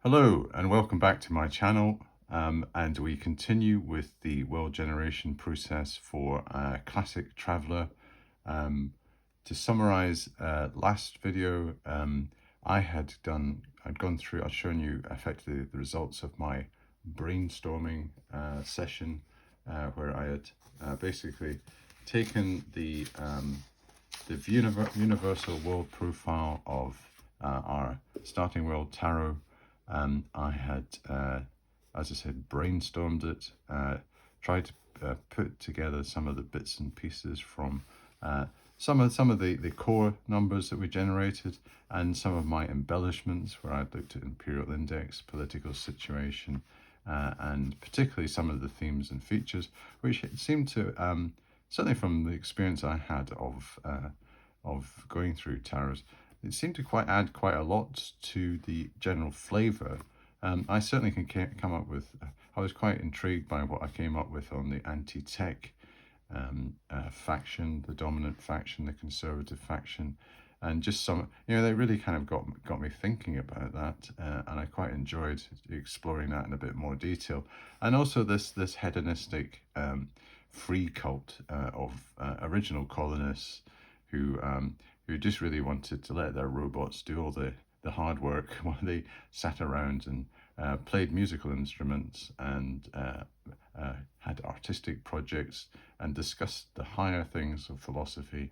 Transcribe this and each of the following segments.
Hello and welcome back to my channel, and we continue with the world generation process for Classic Traveller. Um, to summarize last video, I'd gone through, I'd shown you effectively the results of my brainstorming session where I had basically taken the universal world profile of our starting world tarot. I had, as I said, brainstormed it, tried to put together some of the bits and pieces from some of the core numbers that we generated, and some of my embellishments where I looked at imperial index, political situation, and particularly some of the themes and features, which seemed to certainly from the experience I had of going through tarots, it seemed to add quite a lot to the general flavour. I certainly can come up with. I was quite intrigued by what I came up with on the anti-tech faction, the dominant faction, the conservative faction, and just some. They really kind of got me thinking about that, and I quite enjoyed exploring that in a bit more detail, and also this hedonistic free cult of original colonists who just really wanted to let their robots do all the hard work while they sat around and played musical instruments and had artistic projects and discussed the higher things of philosophy,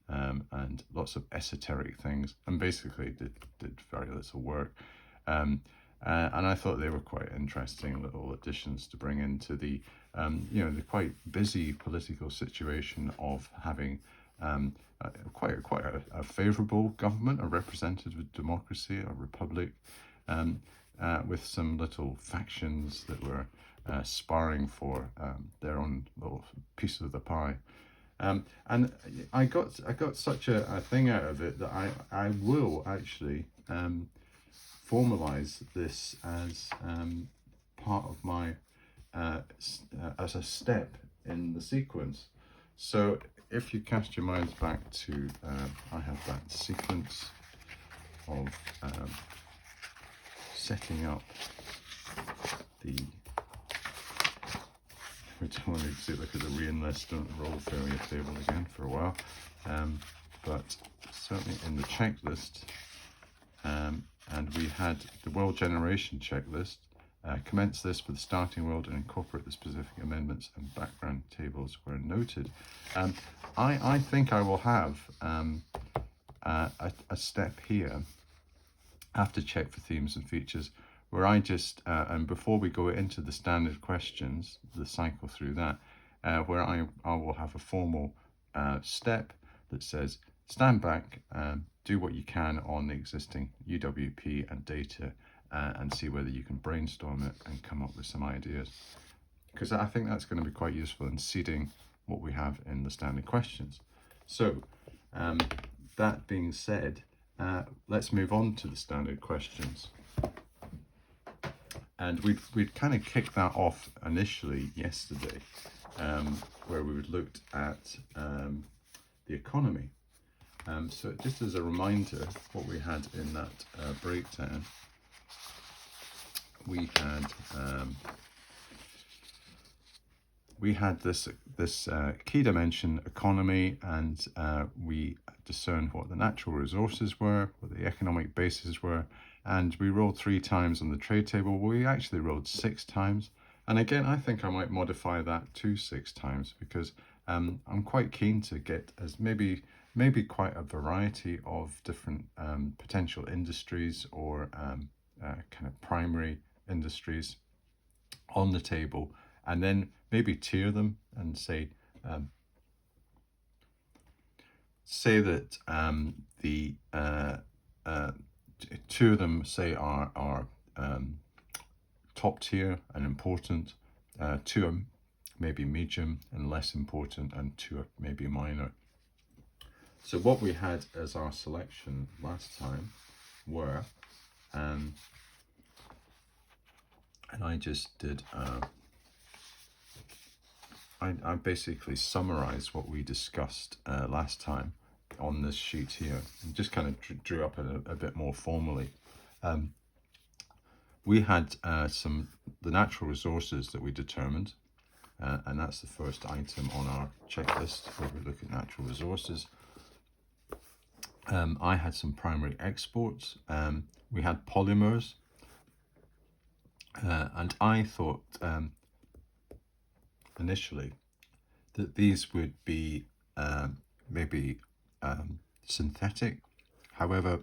and lots of esoteric things, and basically did very little work. And I thought they were quite interesting little additions to bring into the the quite busy political situation of having quite a favourable government, a representative democracy, a republic, with some little factions that were sparring for their own little piece of the pie. And I got such a thing out of it that I will actually formalize this as part of my as a step in the sequence. So if you cast your minds back to, I have that sequence of setting up the, we don't want to look at the re-enlistment roll failure table again for a while, but certainly in the checklist, and we had the world generation checklist. Commence this with the starting world and incorporate the specific amendments and background tables where noted. I think I will have a step here after check for themes and features where I just, and before we go into the standard questions, the cycle through that, where I will have a formal step that says, stand back, do what you can on the existing UWP and data, and see whether you can brainstorm it and come up with some ideas. Because I think that's going to be quite useful in seeding what we have in the standard questions. So, that being said, let's move on to the standard questions. And we'd kind of kicked that off initially yesterday, where we looked at the economy. So just as a reminder, what we had in that breakdown, we had this key dimension economy, and we discerned what the natural resources were, what the economic bases were, and we rolled 3 times on the trade table. We actually rolled 6 times, and again I think I might modify that to 6 times, because I'm quite keen to get as maybe quite a variety of different potential industries or kind of primary industries on the table, and then maybe tier them and say that the 2 of them say are top tier and important, 2 are maybe medium and less important, and 2 are maybe minor. So what we had as our selection last time were, and I just did, I basically summarized what we discussed last time on this sheet here, and just kind of drew up a bit more formally. we had the natural resources that we determined, and that's the first item on our checklist where we look at natural resources. I had some primary exports. We had polymers, and I thought initially that these would be maybe synthetic. However,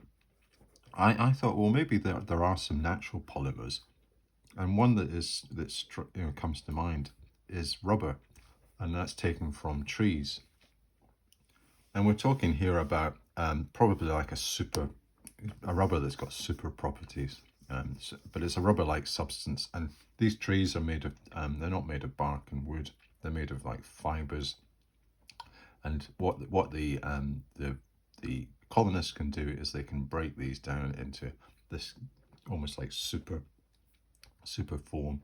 I thought, well, maybe there are some natural polymers, and one that comes to mind is rubber, and that's taken from trees. And we're talking here about probably like a rubber that's got super properties, but it's a rubber-like substance. And these trees are made of, they're not made of bark and wood. They're made of like fibers. And what the colonists can do is they can break these down into this almost like super form.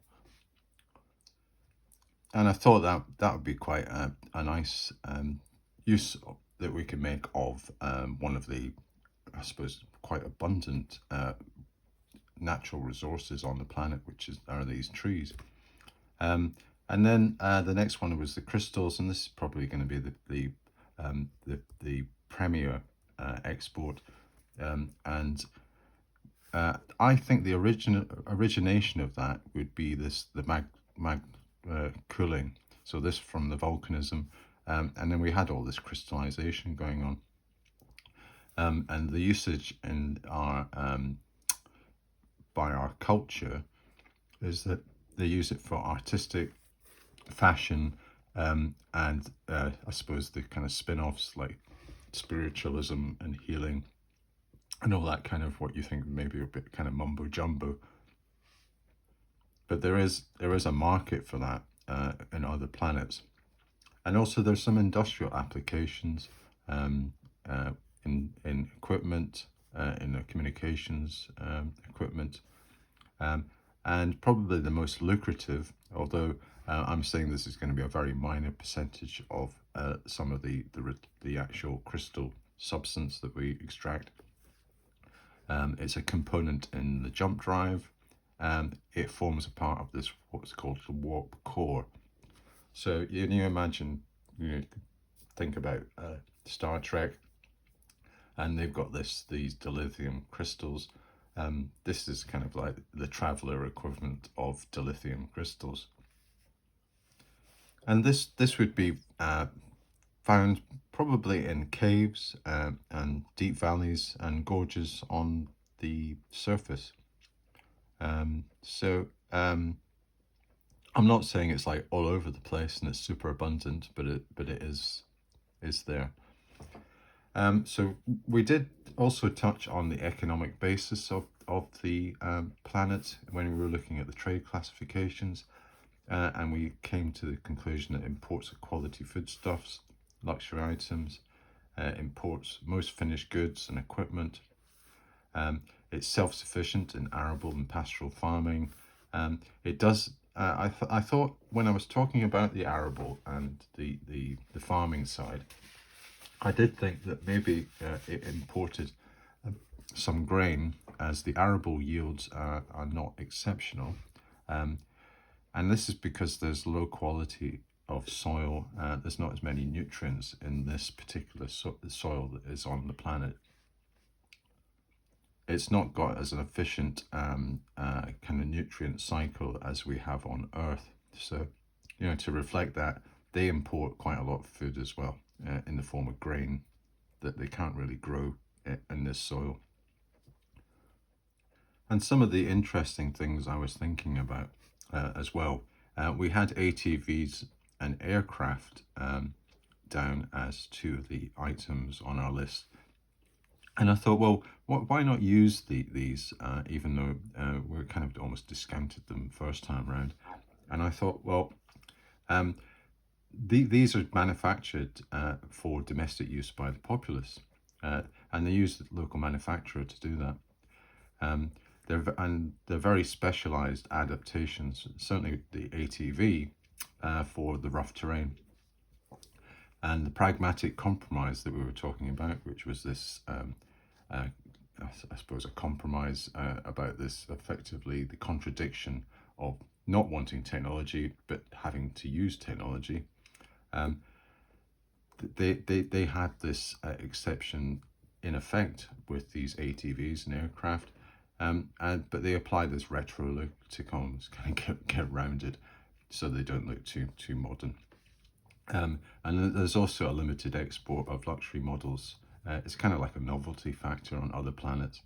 And I thought that would be quite a nice use that we could make of one of the, I suppose, quite abundant natural resources on the planet, which are these trees. And then the next one was the crystals, and this is probably going to be the premier export. And I think the origination of that would be the cooling. So this from the volcanism, and then we had all this crystallization going on, and the usage in our by our culture is that they use it for artistic fashion, and I suppose the kind of spin-offs like spiritualism and healing and all that kind of what you think maybe a bit kind of mumbo jumbo. But there is a market for that in other planets, and also there's some industrial applications in equipment, in the communications equipment, and probably the most lucrative, although I'm saying this is going to be a very minor percentage of some of the actual crystal substance that we extract. It's a component in the jump drive. It forms a part of this what's called the warp core. So you imagine, think about Star Trek, and they've got these dilithium crystals. This is kind of like the traveler equivalent of dilithium crystals. And this would be found probably in caves and deep valleys and gorges on the surface. So I'm not saying it's like all over the place and it's super abundant, but it is there. So we did also touch on the economic basis of the planet when we were looking at the trade classifications, and we came to the conclusion that imports of quality foodstuffs, luxury items, imports most finished goods and equipment. It's self-sufficient in arable and pastoral farming. It does. I thought when I was talking about the arable and the farming side, I did think that maybe it imported some grain, as the arable yields are not exceptional, and this is because there's low quality of soil. There's not as many nutrients in this particular soil that is on the planet. It's not got as an efficient kind of nutrient cycle as we have on Earth. So, to reflect that, they import quite a lot of food as well in the form of grain that they can't really grow in this soil. And some of the interesting things I was thinking about as well, we had ATVs and aircraft down as two of the items on our list. And I thought, well, why not use these, even though we kind of almost discounted them first time around. And I thought, well, these are manufactured for domestic use by the populace, and they use the local manufacturer to do that. They're very specialized adaptations, certainly the ATV for the rough terrain. And the pragmatic compromise that we were talking about, which was this I suppose, a compromise about this, effectively the contradiction of not wanting technology but having to use technology. Um, they had this exception in effect with these ATVs and aircraft, but they apply this retro look to kind of get around it, so they don't look too modern. And there's also a limited export of luxury models. It's kind of like a novelty factor on other planets.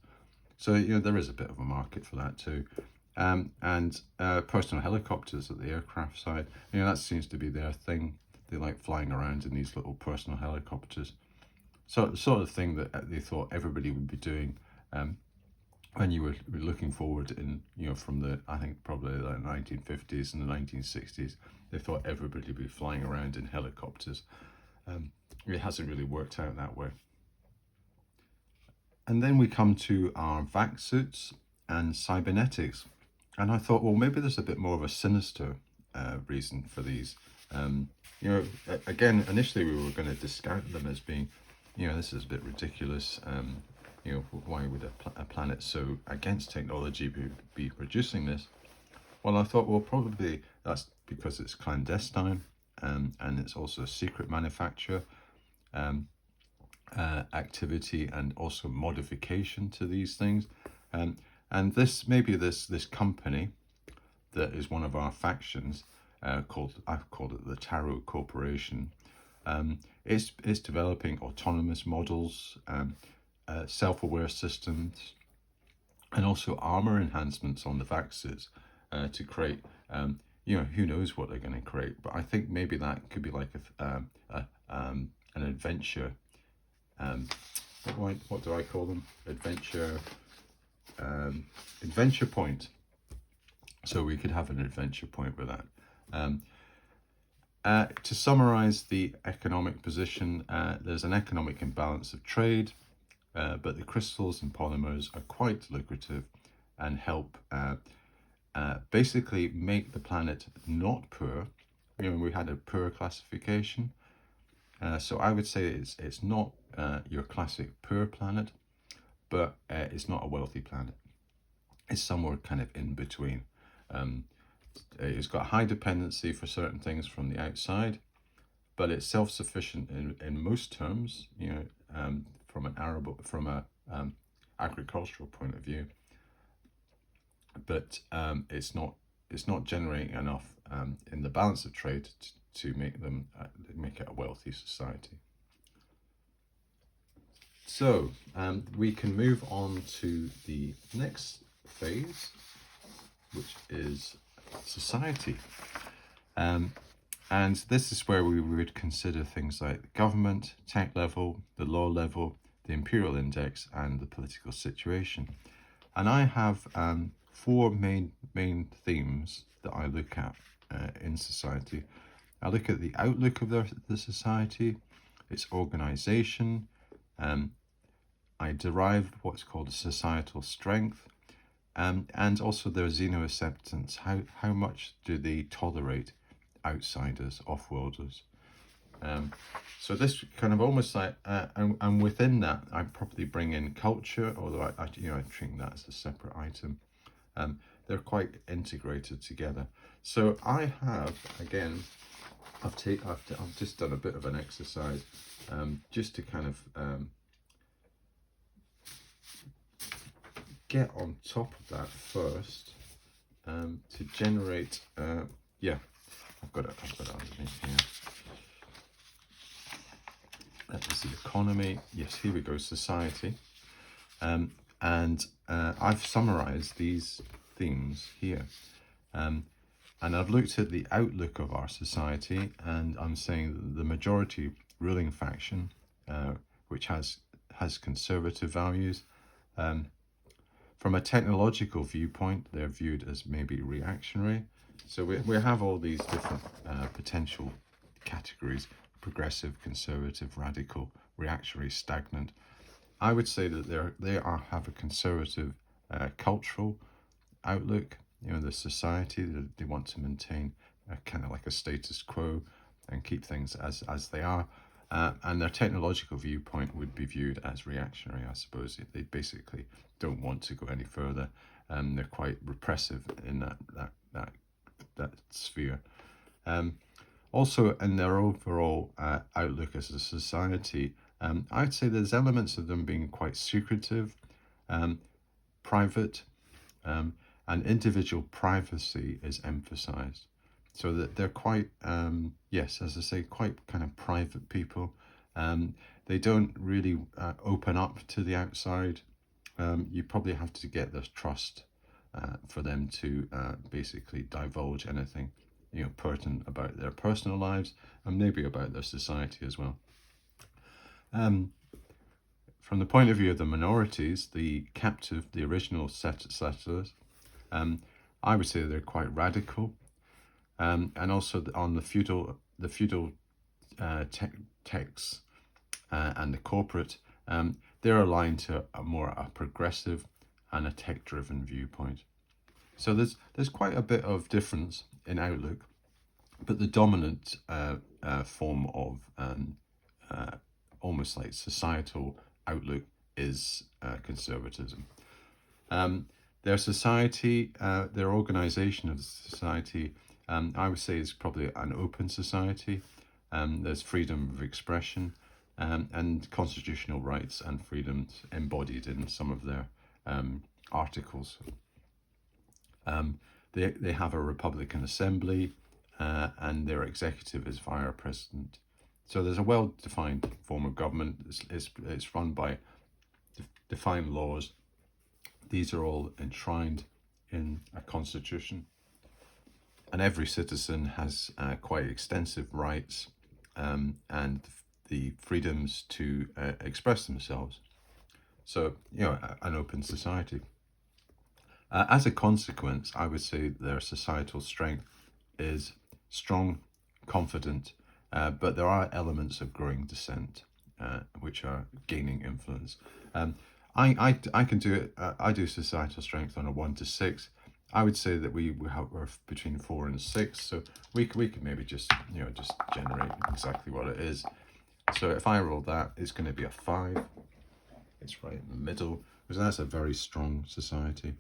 So, there is a bit of a market for that too. And personal helicopters at the aircraft side, that seems to be their thing. They like flying around in these little personal helicopters. So the sort of thing that they thought everybody would be doing when you were looking forward in, from I think probably the 1950s and the 1960s, they thought everybody would be flying around in helicopters. It hasn't really worked out that way. And then we come to our vac suits and cybernetics. And I thought, well, maybe there's a bit more of a sinister reason for these. Again, initially we were going to discount them as being, this is a bit ridiculous. Why would a planet so against technology be producing this? Well, I thought, well, probably that's because it's clandestine, and it's also a secret manufacture activity, and also modification to these things. And this company that is one of our factions, I've called it the Tarot Corporation, is developing autonomous models, self-aware systems, and also armor enhancements on the vaxes to create. Who knows what they're going to create? But I think maybe that could be like an adventure. What do I call them? Adventure point. So we could have an adventure point with that. To summarize the economic position, there's an economic imbalance of trade, but the crystals and polymers are quite lucrative and help basically make the planet not poor. We had a poor classification. So I would say it's not your classic poor planet, but it's not a wealthy planet. It's somewhere kind of in between. It's got high dependency for certain things from the outside, but it's self-sufficient in most terms. From an agricultural point of view, but it's not generating enough in the balance of trade to make it a wealthy society. So we can move on to the next phase, which is society. And this is where we would consider things like the government, tech level, the law level, the imperial index, and the political situation. And I have 4 main themes that I look at in society. I look at the outlook of the society, its organization. I derive what's called a societal strength, and also their xenoacceptance. How much do they tolerate outsiders, off-worlders? So this kind of almost like, and within that, I probably bring in culture, although I treat that as a separate item. They're quite integrated together. So I have, again, I've just done a bit of an exercise, just to kind of get on top of that first, to generate. I've got it underneath here. That is the economy. Yes, here we go, society. And I've summarized these themes here. And I've looked at the outlook of our society, and I'm saying that the majority ruling faction, which has conservative values, from a technological viewpoint, they're viewed as maybe reactionary. So we have all these different potential categories: progressive, conservative, radical, reactionary, stagnant. I would say that they have a conservative cultural outlook. The society, they want to maintain kind of like a status quo and keep things as they are. and their technological viewpoint would be viewed as reactionary, I suppose. They basically don't want to go any further. They're quite repressive in that sphere. Also, in their overall outlook as a society, I'd say there's elements of them being quite secretive, private, and individual privacy is emphasized. So that they're quite, yes, as I say, quite kind of private people. They don't really open up to the outside. You probably have to get their trust for them to basically divulge anything, pertinent about their personal lives and maybe about their society as well. From the point of view of the minorities, the captive, the original settlers, I would say they're quite radical, and also on the feudal texts and the corporate, they're aligned to a progressive and a tech-driven viewpoint. So there's quite a bit of difference in outlook, but the dominant form of almost like societal outlook is conservatism. Their society, their organization of society, I would say is probably an open society. There's freedom of expression and constitutional rights and freedoms embodied in some of their articles. They have a Republican Assembly, and their executive is via a president. So there's a well-defined form of government. It's run by defined laws. These are all enshrined in a constitution. And every citizen has quite extensive rights and the freedoms to express themselves. So, an open society. As a consequence, I would say their societal strength is strong, confident, but there are elements of growing dissent, which are gaining influence. I can do it. I do societal strength on a 1 to 6. I would say that we're between 4 and 6. So we could maybe just generate exactly what it is. So if I roll that, it's going to be a 5. It's right in the middle, because that's a very strong society.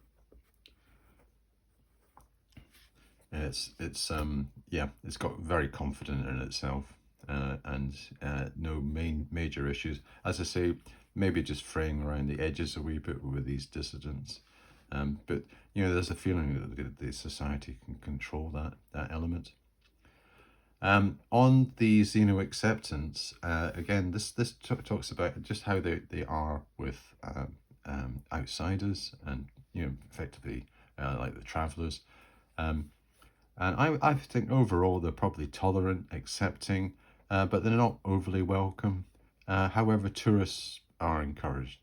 It's got very confident in itself, and no major issues. As I say, maybe just fraying around the edges a wee bit with these dissidents, but there's a feeling that the society can control that element. On the Xeno acceptance, again, this talks about just how they are with outsiders and effectively like the travellers. And I think overall they're probably tolerant, accepting, but they're not overly welcome. However, tourists are encouraged.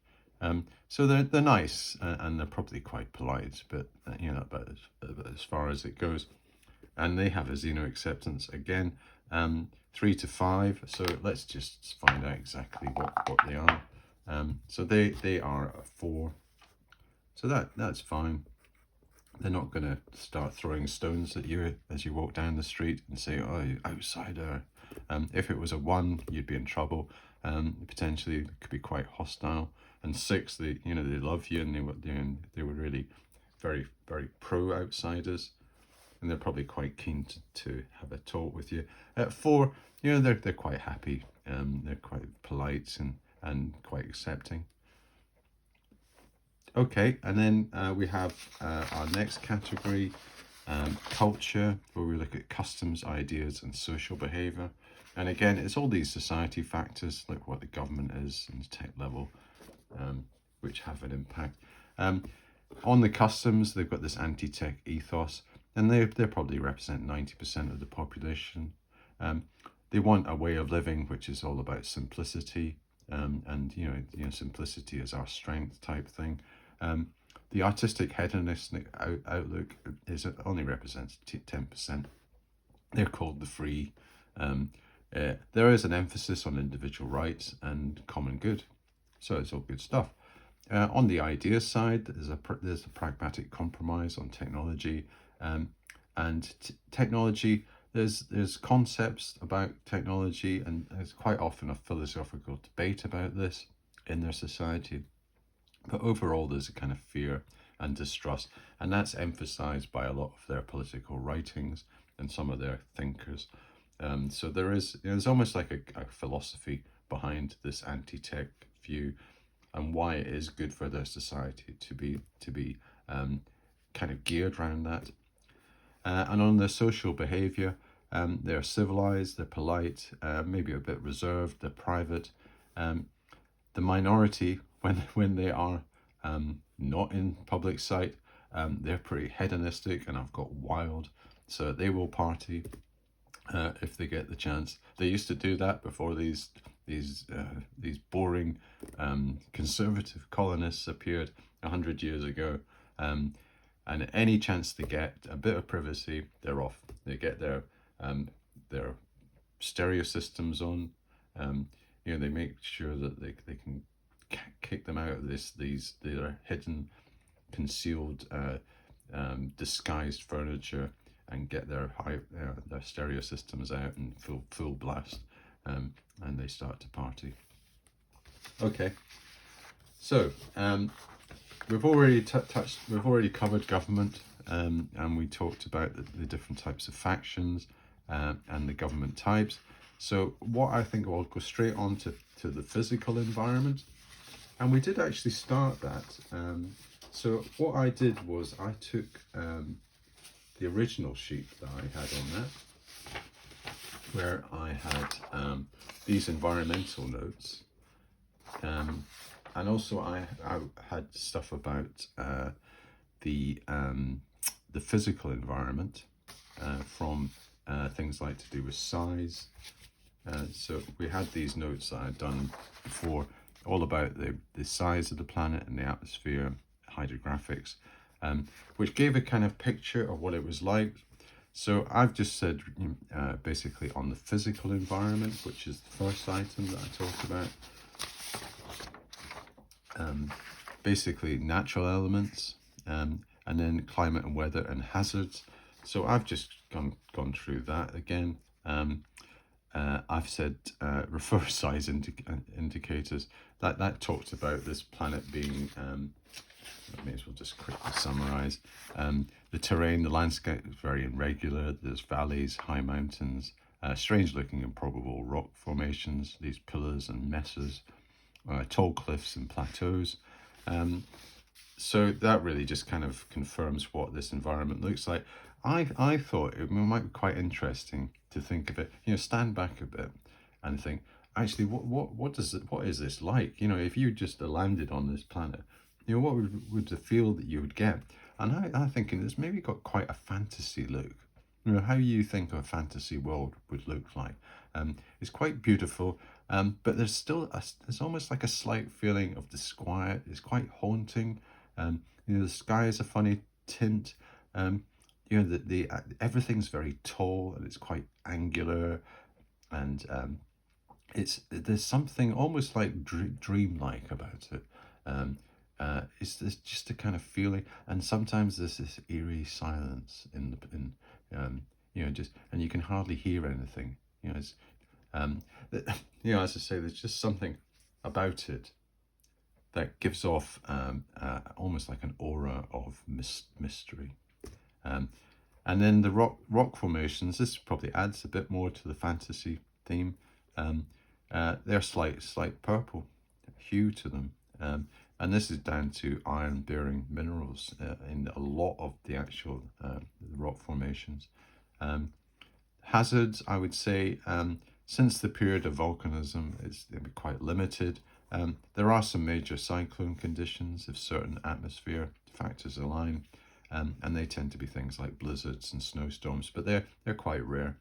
So they're nice and they're probably quite polite, but about as far as it goes. And they have a Xeno acceptance again, 3 to 5. So let's just find out exactly what they are. So they are a 4. So that's fine. They're not going to start throwing stones at you as you walk down the street and say, "Oh, you outsider." If it was a 1, you'd be in trouble. Potentially, it could be quite hostile. And 6, they love you and they were really very, very pro outsiders, and they're probably quite keen to have a talk with you. At 4, they're quite happy. They're quite polite and quite accepting. Okay, and then we have our next category, culture, where we look at customs, ideas, and social behaviour. And again, it's all these society factors, like what the government is and tech level, which have an impact. On the customs, they've got this anti-tech ethos, and they probably represent 90% of the population. They want a way of living which is all about simplicity, and simplicity is our strength type thing. The artistic hedonistic outlook only represents 10%. They're called the free. There is an emphasis on individual rights and common good, so it's all good stuff. On the idea side, there's a pragmatic compromise on technology, and technology. there's concepts about technology, and there's quite often a philosophical debate about this in their society. But overall, there's a kind of fear and distrust, and that's emphasized by a lot of their political writings and some of their thinkers. So there's almost like a philosophy behind this anti-tech view, and why it is good for their society to be kind of geared around that. And on their social behavior, they're civilized, they're polite, maybe a bit reserved, they're private. Um, the minority, when they are not in public sight, they're pretty hedonistic and I've got wild, so they will party if they get the chance. They used to do that before these boring conservative colonists appeared 100 years ago. And any chance they get a bit of privacy, they're off. They get their stereo systems on. They make sure that they can kick them out of these their hidden, concealed, disguised furniture, and get their stereo systems out and full blast, and they start to party. Okay, so we've already we've already covered government, and we talked about the different types of factions and the government types. So what I think I'll go straight on to the physical environment, and we did actually start that. So what I did was I took the original sheet that I had on that, where I had these environmental notes, and also I had stuff about the physical environment from things like to do with size. So we had these notes that I'd done before, all about the size of the planet and the atmosphere, hydrographics, which gave a kind of picture of what it was like. So I've just said basically on the physical environment, which is the first item that I talked about. Basically natural elements, and then climate and weather and hazards. So I've just gone through that again. I've said refer size indicators. That talked about this planet being, I may as well just quickly summarize. The terrain, the landscape is very irregular. There's valleys, high mountains, strange looking improbable rock formations, these pillars and mesas, tall cliffs and plateaus. So that really just kind of confirms what this environment looks like. I thought it might be quite interesting to think of it, stand back a bit and think, actually, what is this like? If you just landed on this planet, what would the feel that you would get? And I'm thinking it's maybe got quite a fantasy look. How you think a fantasy world would look like. It's quite beautiful, but there's still there's almost like a slight feeling of disquiet. It's quite haunting. The sky is a funny tint. The everything's very tall and it's quite angular, and there's something almost like dreamlike about it. It's just a kind of feeling, and sometimes there's this eerie silence just, and you can hardly hear anything. It's as I say, there's just something about it that gives off almost like an aura of mystery. And then the rock formations, this probably adds a bit more to the fantasy theme. They're slight purple hue to them. And this is down to iron-bearing minerals in a lot of the actual rock formations. Hazards, I would say, since the period of volcanism, it's quite limited. There are some major cyclone conditions if certain atmosphere factors align, and they tend to be things like blizzards and snowstorms, but they're quite rare.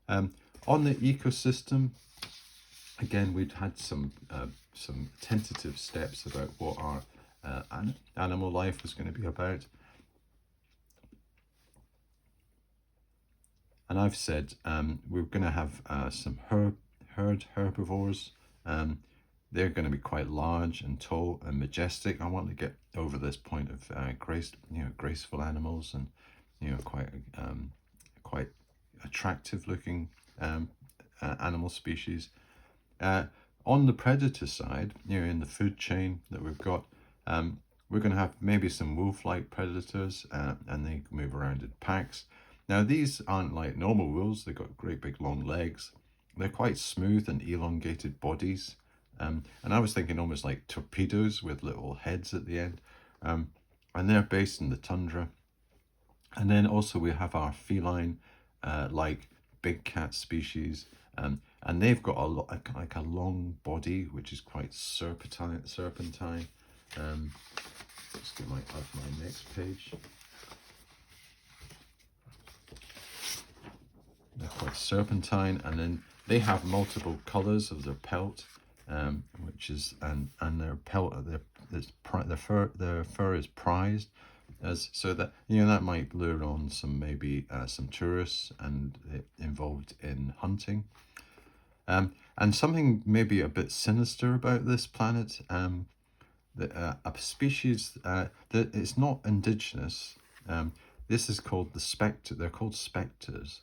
On the ecosystem, again, we've had some tentative steps about what our animal life was going to be about. And I've said we're going to have some herd herbivores. They're going to be quite large and tall and majestic. I want to get over this point of graceful animals, and quite attractive looking animal species. On the predator side, in the food chain that we've got, we're going to have maybe some wolf-like predators, and they move around in packs. Now, these aren't like normal wolves. They've got great big long legs. They're quite smooth and elongated bodies. And I was thinking almost like torpedoes with little heads at the end. And they're based in the tundra. And then also we have our feline, like big cat species. And they've got like a long body, which is quite serpentine. Let's get my next page. They're quite serpentine, and then they have multiple colors of their pelt, which is and their pelt their fur is prized, as so that that might lure on some tourists and involved in hunting. And something maybe a bit sinister about this planet. A species that it's not indigenous. This is called the spectre. They're called spectres.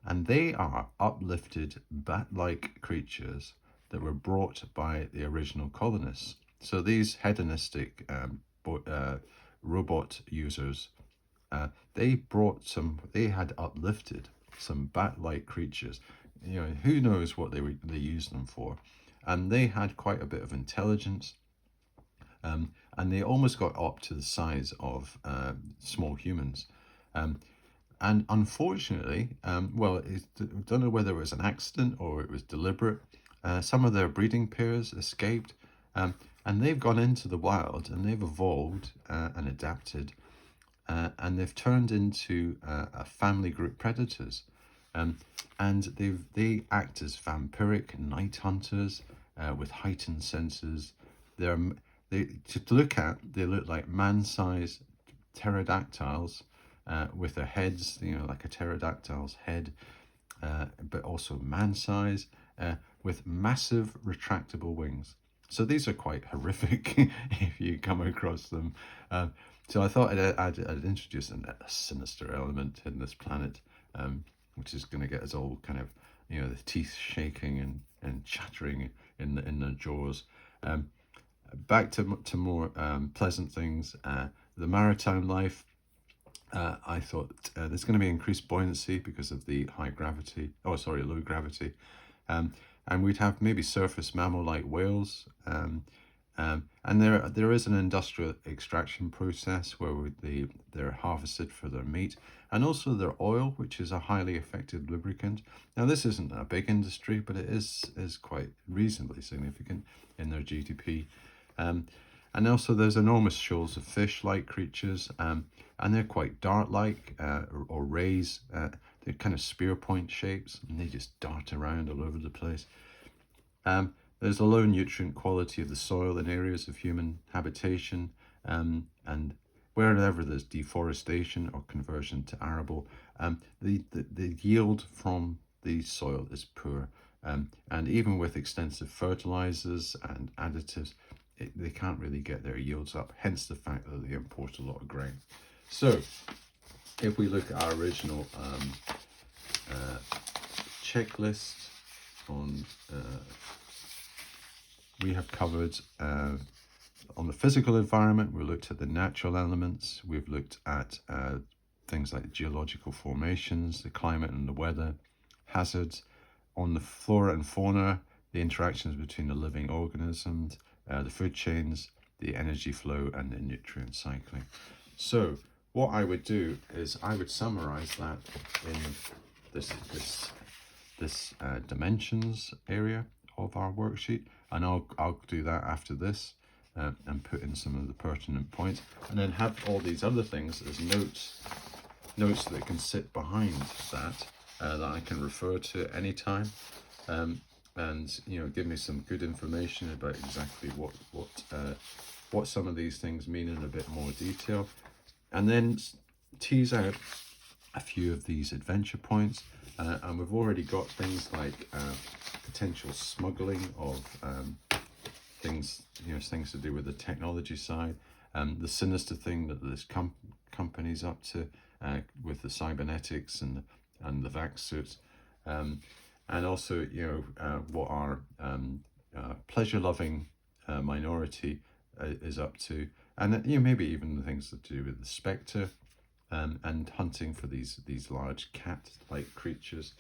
And they are uplifted bat-like creatures that were brought by the original colonists. So these hedonistic robot users, they had uplifted some bat-like creatures. Who knows what they used them for? And they had quite a bit of intelligence. And they almost got up to the size of small humans. And unfortunately, I don't know whether it was an accident or it was deliberate, some of their breeding pairs escaped, and they've gone into the wild and they've evolved and adapted, and they've turned into a family group predators. And they act as vampiric night hunters with heightened senses. To look at, they look like man-sized pterodactyls with their heads, like a pterodactyl's head, but also man-sized with massive retractable wings. So these are quite horrific if you come across them. So I thought I'd introduce a sinister element in this planet, which is going to get us all kind of, the teeth shaking and chattering in the jaws. Back to more pleasant things. The maritime life. I thought there's going to be increased buoyancy because of the low gravity. And we'd have maybe surface mammal-like whales. And there is an industrial extraction process where they're harvested for their meat and also their oil, which is a highly effective lubricant. Now, this isn't a big industry, but it is quite reasonably significant in their GDP. And also there's enormous shoals of fish-like creatures, and they're quite dart-like or rays. They're kind of spear point shapes, and they just dart around all over the place. There's a low nutrient quality of the soil in areas of human habitation, and wherever there's deforestation or conversion to arable, the yield from the soil is poor. And even with extensive fertilizers and additives, they can't really get their yields up, hence the fact that they import a lot of grain. So if we look at our original checklist on, we have covered on the physical environment, we looked at the natural elements, we've looked at things like geological formations, the climate and the weather, hazards. On the flora and fauna, the interactions between the living organisms, the food chains, the energy flow, and the nutrient cycling. So what I would do is I would summarize that in this dimensions area of our worksheet, and I'll do that after this and put in some of the pertinent points, and then have all these other things as notes that can sit behind that that I can refer to at any time. And give me some good information about exactly what some of these things mean in a bit more detail, and then tease out a few of these adventure points. And we've already got things like potential smuggling of things to do with the technology side, the sinister thing that this company's up to with the cybernetics and and the vac suit, and also, what our pleasure-loving minority is up to, and maybe even the things that do with the spectre, and hunting for these large cat-like creatures.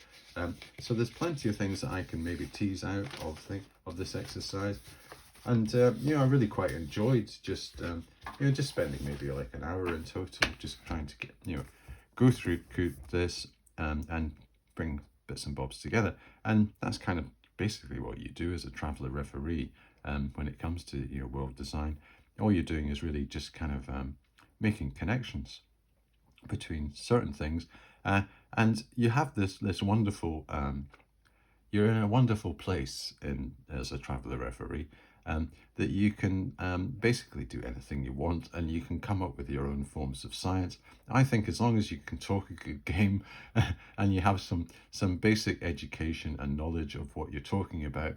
So there's plenty of things that I can maybe tease out of this exercise, and I really quite enjoyed just just spending maybe like an hour in total, just trying to get go through this, and bring bits and bobs together, and that's kind of basically what you do as a traveller referee. When it comes to world design, all you're doing is really just kind of making connections between certain things, and you have this wonderful you're in a wonderful place as a traveller referee, that you can basically do anything you want, and you can come up with your own forms of science. I think as long as you can talk a good game and you have some basic education and knowledge of what you're talking about,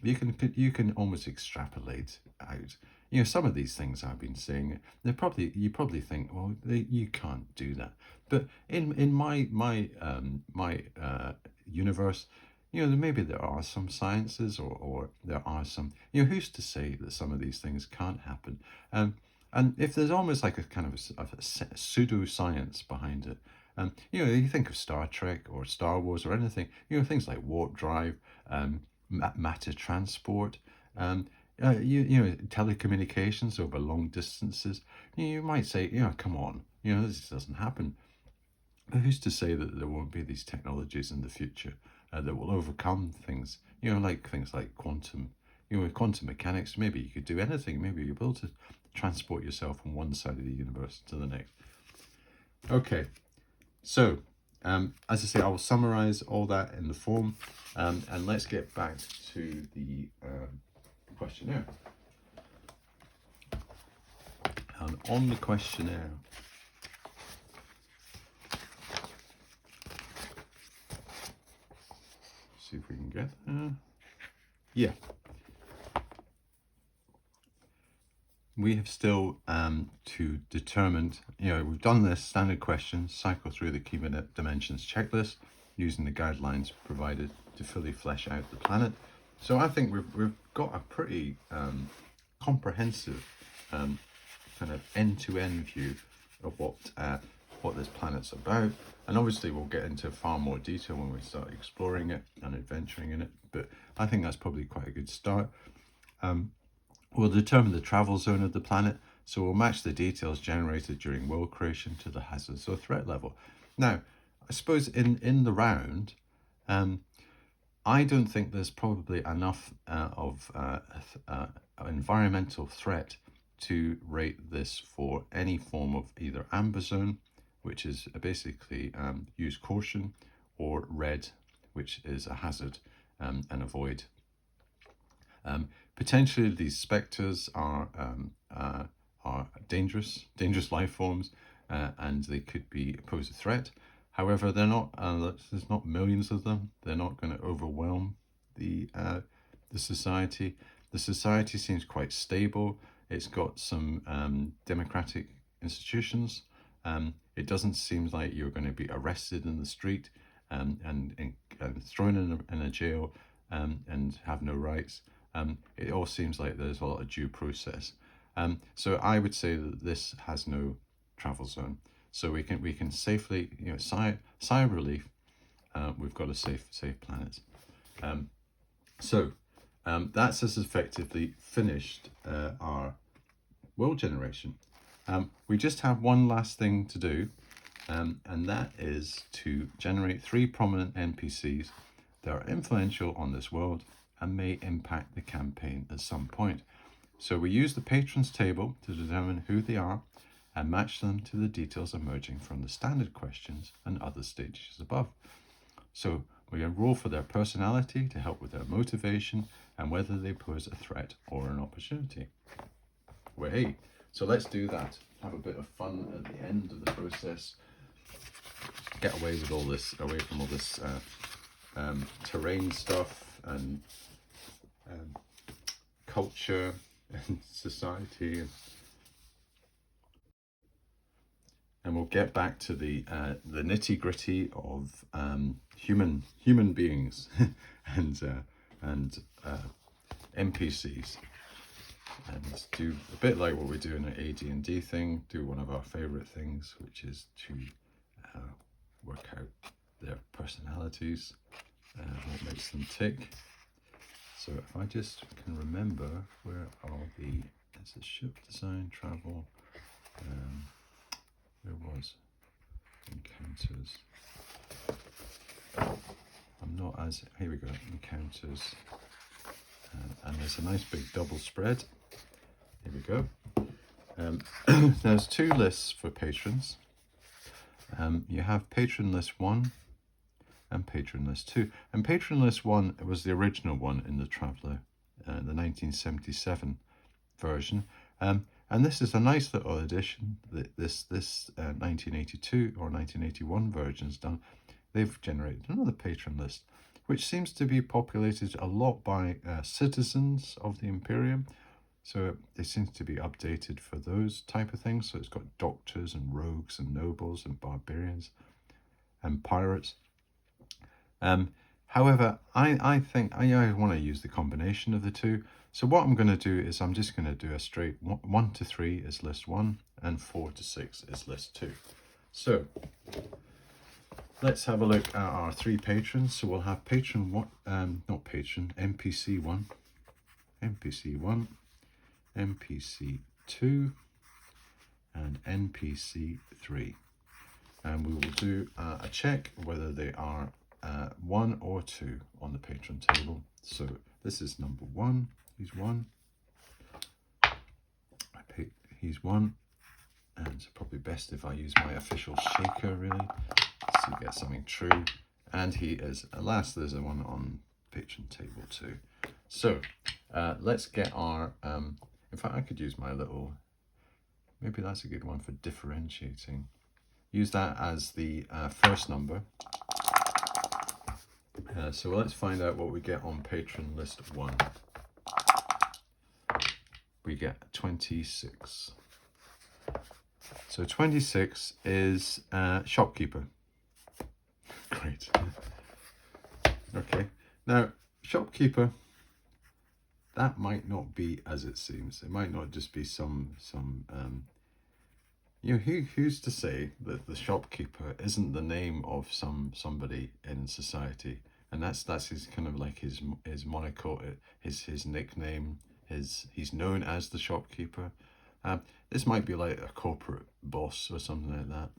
you can almost extrapolate out. Some of these things I've been saying, you probably think, well, you can't do that. But in my universe, maybe there are some sciences, or there are some, who's to say that some of these things can't happen? And if there's almost like a kind of a pseudo-science behind it, you think of Star Trek or Star Wars or anything, things like warp drive, matter transport, telecommunications over long distances. You might say, come on, this doesn't happen. But who's to say that there won't be these technologies in the future that will overcome things, like things like quantum, with quantum mechanics, maybe you could do anything. Maybe you're able to transport yourself from one side of the universe to the next. Okay, so as I say, I will summarize all that in the form, and let's get back to the questionnaire. And on the questionnaire, see if we can get there. Yeah. We have still to determine, we've done this standard questions, cycle through the key dimensions checklist using the guidelines provided to fully flesh out the planet. So I think we've got a pretty comprehensive kind of end-to-end view of what this planet's about. And obviously we'll get into far more detail when we start exploring it and adventuring in it, but I think that's probably quite a good start. We'll determine the travel zone of the planet, so we'll match the details generated during world creation to the hazards or threat level. Now, I suppose in the round, I don't think there's probably enough of environmental threat to rate this for any form of either amber zone, which is basically use caution, or red, which is a hazard and avoid. Potentially, these spectres are dangerous life forms, and they could pose a threat. However, they're not. There's not millions of them. They're not going to overwhelm the society. The society seems quite stable. It's got some democratic institutions. It doesn't seem like you're going to be arrested in the street, and thrown in a jail, and have no rights. It all seems like there's a lot of due process. So I would say that this has no travel zone. So we can safely, sigh of relief. We've got a safe planet. So that's us effectively finished our world generation. We just have one last thing to do, and that is to generate 3 prominent NPCs that are influential on this world and may impact the campaign at some point. So we use the patrons table to determine who they are and match them to the details emerging from the standard questions and other stages above. So we roll for their personality to help with their motivation and whether they pose a threat or an opportunity. Way. So let's do that. Have a bit of fun at the end of the process. Get away from all this terrain stuff and culture and society and we'll get back to the nitty-gritty of human beings and NPCs, and do a bit like what we do in an AD&D thing, do one of our favorite things, which is to work out their personalities, what makes them tick. So if I just can remember, where are the, there's the ship design, travel, where was encounters? I'm not as, here we go, encounters, and there's a nice big double spread. Here we go. There's 2 lists for patrons. You have patron list 1 and patron list 2. And patron list 1 was the original one in the Traveller, the 1977 version. And this is a nice little addition that this 1982 or 1981 version's done. They've generated another patron list, which seems to be populated a lot by citizens of the Imperium. So they seem to be updated for those type of things. So it's got doctors and rogues and nobles and barbarians and pirates. However, I think I want to use the combination of the 2. So what I'm going to do is I'm just going to do a straight 1 to 3 is list 1 and 4 to 6 is list 2. So let's have a look at our 3 patrons. So we'll have patron 1, not patron, NPC 1, NPC 1, NPC 2, and NPC 3. And we will do a check whether they are 1 or 2 on the patron table. So this is number 1. He's 1. He's 1. And it's probably best if I use my official shaker, really, to get something true. And he is, alas, there's a 1 on patron table 2. So let's get our, in fact, I could use my little, maybe that's a good one for differentiating. Use that as the first number. So let's find out what we get on patron list 1. We get 26. So 26 is shopkeeper. Great. Okay. Now, shopkeeper, that might not be as it seems. It might not just be some you know, who's to say that the shopkeeper isn't the name of somebody in society, and that's his kind of like his moniker, his nickname, he's known as the shopkeeper. This might be like a corporate boss or something like that,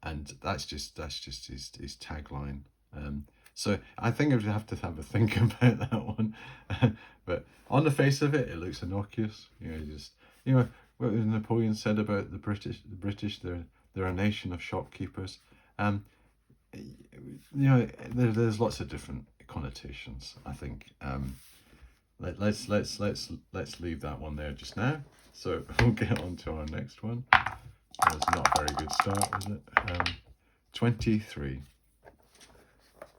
and that's just his tagline. So I think I would have to have a think about that one. But on the face of it, it looks innocuous. You know, what Napoleon said about the British, they're a nation of shopkeepers. You know, there's lots of different connotations. I think let's leave that one there just now. So we'll get on to our next one. That's not a very good start, was it? 23.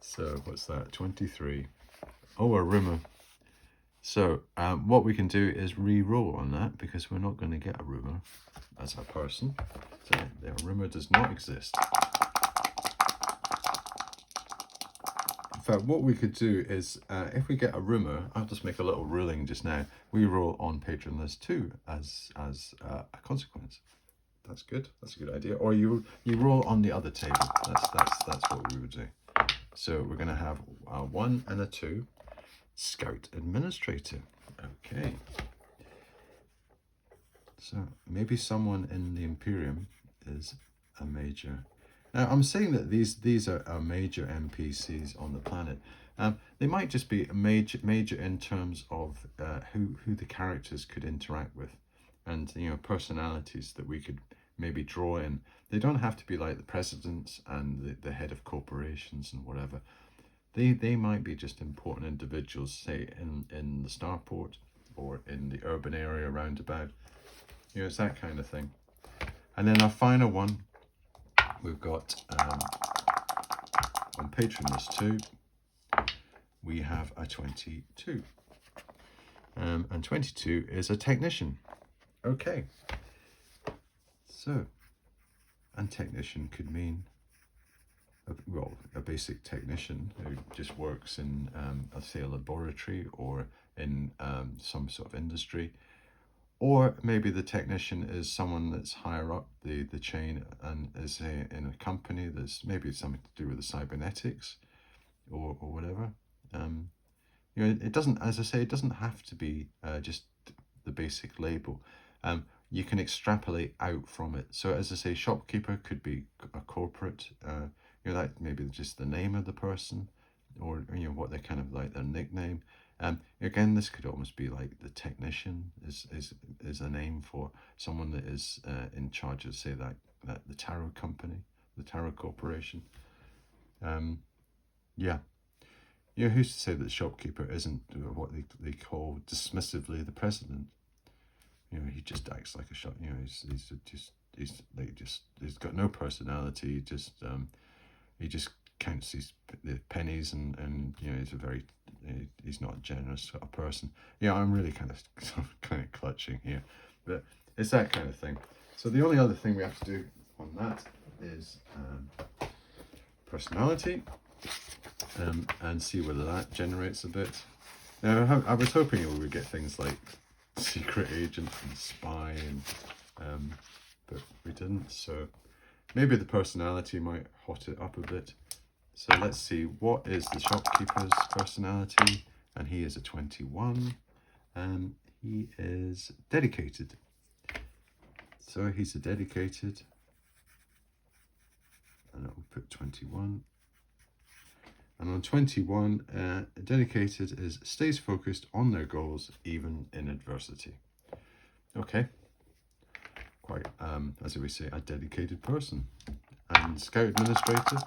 So what's that? 23. Oh, a rumour. So what we can do is re-roll on that, because we're not going to get a rumour as a person. So the rumour does not exist. In fact, what we could do is, if we get a rumour, I'll just make a little ruling just now. We roll on patron list 2 as a consequence. That's good. That's a good idea. Or you roll on the other table. That's what we would do. So we're going to have a 1 and a 2. Scout Administrator. Okay. So maybe someone in the Imperium is a major. Now I'm saying that these are major NPCs on the planet. They might just be major in terms of who the characters could interact with, and personalities that we could maybe draw in. They don't have to be like the presidents and the head of corporations and whatever. They might be just important individuals, say in the starport or in the urban area roundabout. It's that kind of thing. And then our final one, we've got on patron list 2, we have a 22. And 22 is a technician. Okay. So And technician could mean, a basic technician who just works in, say, a laboratory or in some sort of industry. Or maybe the technician is someone that's higher up the chain and is in a company that's maybe something to do with the cybernetics or whatever. It doesn't, as I say, it doesn't have to be just the basic label. You can extrapolate out from it. So as I say, shopkeeper could be a corporate, that maybe just the name of the person, or what they kind of like their nickname. Again, this could almost be like the technician is a name for someone that is in charge of, say, that the tarot company, the tarot corporation. Yeah. Who's to say that the shopkeeper isn't what they call dismissively the president? He just acts like a shop. He's got no personality. He just counts the pennies and he's not a generous sort of person. I'm really kind of clutching here, but it's that kind of thing. So the only other thing we have to do on that is personality, and see whether that generates a bit. Now, I was hoping we would get things like secret agent and spy, but we didn't. So maybe the personality might hot it up a bit. So let's see, what is the shopkeeper's personality? And he is a 21, and he is dedicated. So he's a dedicated, and I'll put 21. And on 21, dedicated is stays focused on their goals even in adversity. Okay, quite, as we say, a dedicated person. And Scout Administrator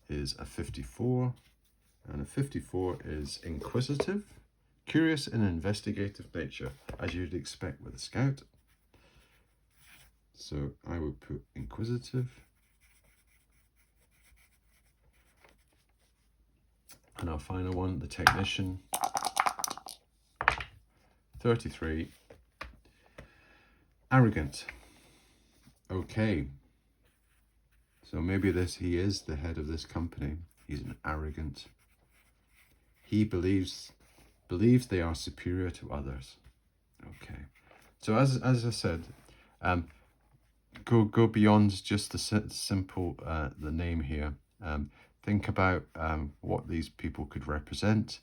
is a 54, and a 54 is inquisitive, curious and investigative nature, as you'd expect with a Scout. So I would put inquisitive. And our final one, the technician, 33, arrogant. Okay, so maybe he is the head of this company. He's an arrogant. He believes they are superior to others. Okay, so as I said, go beyond just the simple the name here. Think about what these people could represent.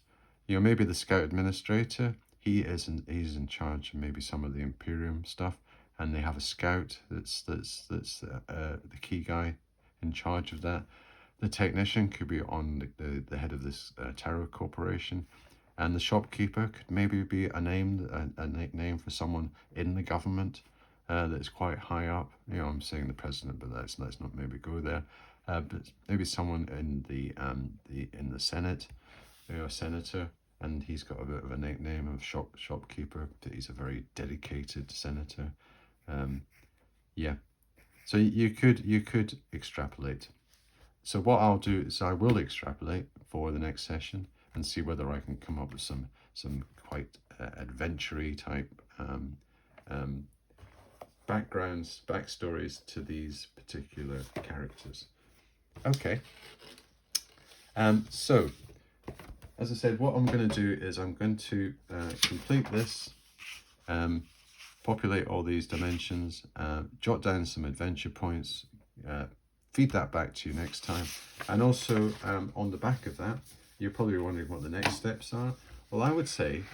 Maybe the Scout Administrator, he's in charge of maybe some of the Imperium stuff, and they have a Scout that's the key guy in charge of that. The technician could be on the head of this tarot corporation, and the shopkeeper could maybe be a nickname for someone in the government that's quite high up. I'm saying the president, but let's not maybe go there. But maybe someone in the Senate, a senator, and he's got a bit of a nickname of shopkeeper. He's a very dedicated senator. Yeah, so you could extrapolate. So what I'll do is I will extrapolate for the next session and see whether I can come up with some quite adventure-y type backstories to these particular characters. Okay. So, as I said, what I'm going to do is I'm going to complete this, populate all these dimensions, jot down some adventure points, feed that back to you next time. And also, on the back of that, you're probably wondering what the next steps are. Well, I would say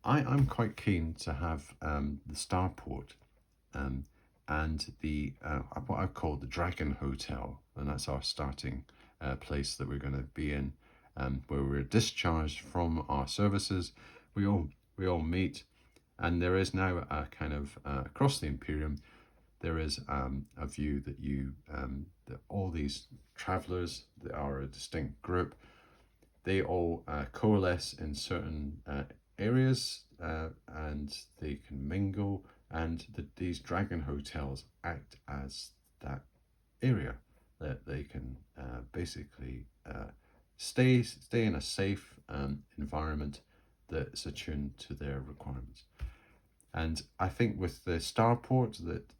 I'm quite keen to have the Starport and the what I call the Dragon Hotel, and that's our starting place that we're going to be in, where we're discharged from our services. We all meet, and there is now a kind of across the Imperium, there is a view that that all these travelers that are a distinct group, they all coalesce in certain areas, and they can mingle, and these dragon hotels act as that area that they can basically stay in a safe environment that's attuned to their requirements. And I think with the Starport that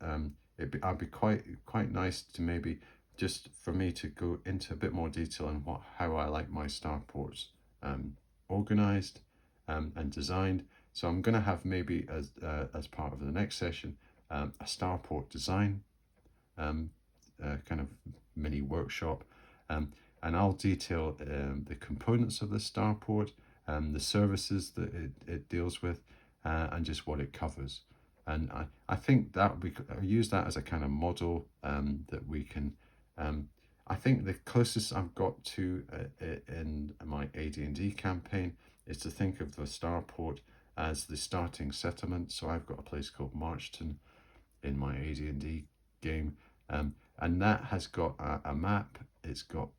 I'd be quite nice to maybe just for me to go into a bit more detail on how I like my starports organized and designed. So I'm going to have maybe as part of the next session a starport design kind of mini workshop, and I'll detail the components of the starport, the services that it deals with, and just what it covers. And I think that I'll use that as a kind of model that we can. I think the closest I've got to in my AD&D campaign is to think of the starport as the starting settlement. So I've got a place called Marchton in my AD&D game, and that has got a map. It's got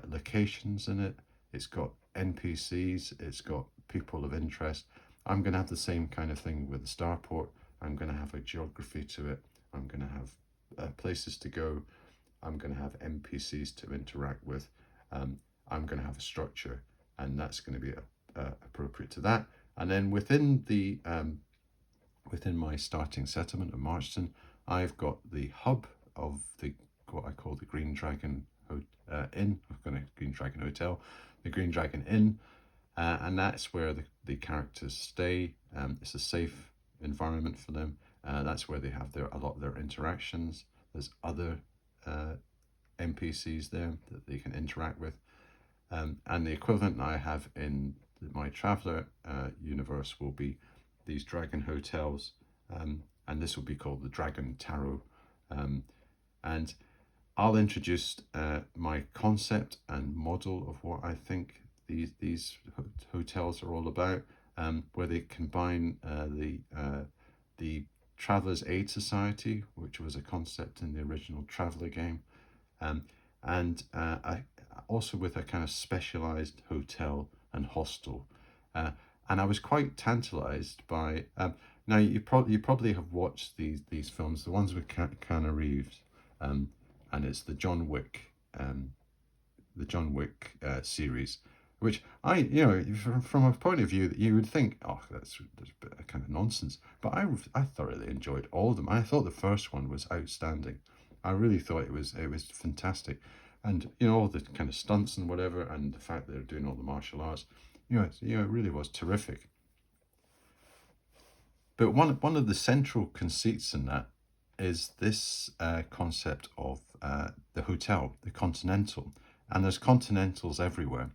locations in it. It's got NPCs. It's got people of interest. I'm going to have the same kind of thing with the starport. I'm going to have a geography to it. I'm going to have places to go. I'm going to have NPCs to interact with. I'm going to have a structure, and that's going to be appropriate to that. And then within my starting settlement of Marchton, I've got the hub of what I call the Green Dragon Inn. I've got a Green Dragon Hotel, the Green Dragon Inn, and that's where the characters stay. It's a safe environment for them. That's where they have a lot of their interactions. There's other NPCs there that they can interact with, and the equivalent I have in my Traveller universe will be these dragon hotels, and this will be called the Dragon Tarot, and I'll introduce my concept and model of what I think these hotels are all about, where they combine the Traveller's Aid Society, which was a concept in the original Traveller game, and also with a kind of specialized hotel and hostel. And I was quite tantalized by now you probably have watched these films, the ones with Keanu Reeves, and it's the John Wick series, which from a point of view that you would think, oh, that's a bit of kind of nonsense, but I thoroughly enjoyed all of them. I thought the first one was outstanding. I really thought it was fantastic, and all the kind of stunts and whatever, and the fact that they're doing all the martial arts, it really was terrific. But one of the central conceits in that is this concept of the hotel, the Continental, and there's Continentals everywhere.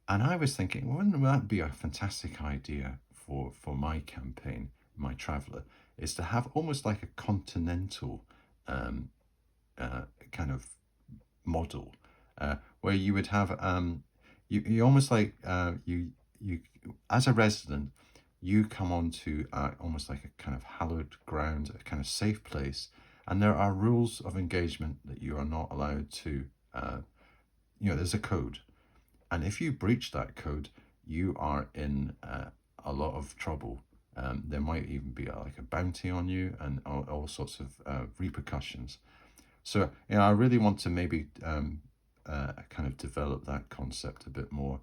And I was thinking, wouldn't that be a fantastic idea for my campaign, my Traveller, is to have almost like a continental kind of model, where you would have you almost like you as a resident, you come onto almost like a kind of hallowed ground, a kind of safe place, and there are rules of engagement that you are not allowed to. There's a code, and if you breach that code, you are in a lot of trouble. There might even be like a bounty on you and all sorts of repercussions. So I really want to maybe kind of develop that concept a bit more.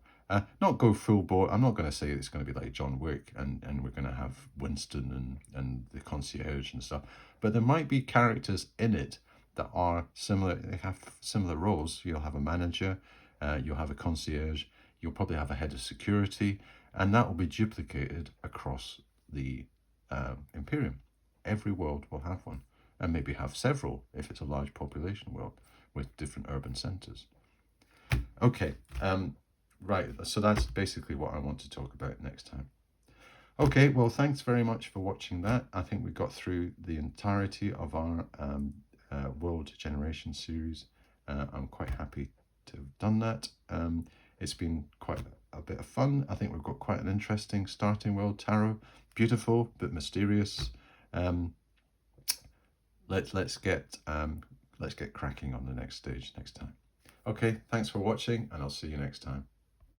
Not go full bore. I'm not going to say it's going to be like John Wick and we're going to have Winston and the concierge and stuff, but there might be characters in it that are similar. They have similar roles. You'll have a manager, you'll have a concierge, you'll probably have a head of security, and that will be duplicated across the Imperium. Every world will have one, and maybe have several if it's a large population world with different urban centres. Okay, right, so that's basically what I want to talk about next time. Okay, well, thanks very much for watching that. I think we got through the entirety of our World Generation series. I'm quite happy to have done that. It's been quite a bit of fun. I think we've got quite an interesting starting world tarot. Beautiful, but mysterious. Let's get cracking on the next stage next time. Okay, thanks for watching, and I'll see you next time.